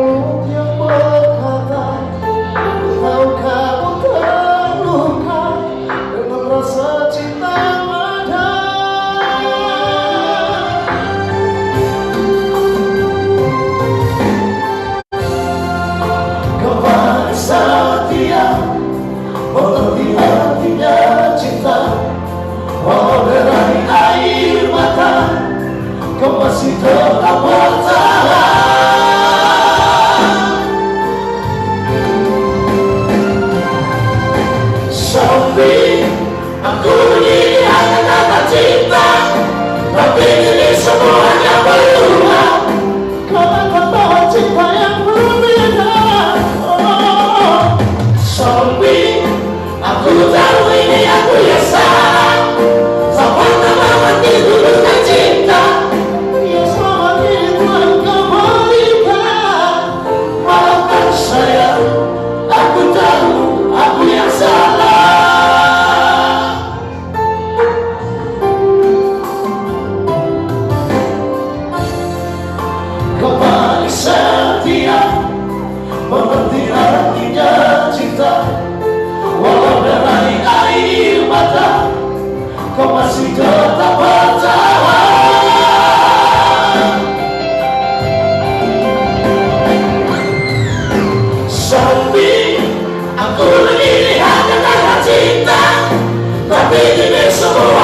mulut yang berkata, tahu kamu terluka dengan rasa cinta ada. Kau paling setia, mengerti artinya cinta. Walau derai air mata, kau masih tetap bertahan. Sampai aku begini hanya kata cinta, tapi ini semuanya berubah karena kata cinta yang berbeda. Sampai aku tahu ini aku yang salah, sampai tak mati tuluskan cinta. Mengerti artinya cinta, walau derai air mata, kau masih tetap bertahan. Sampai aku begini hanya karena cinta, tapi ini semua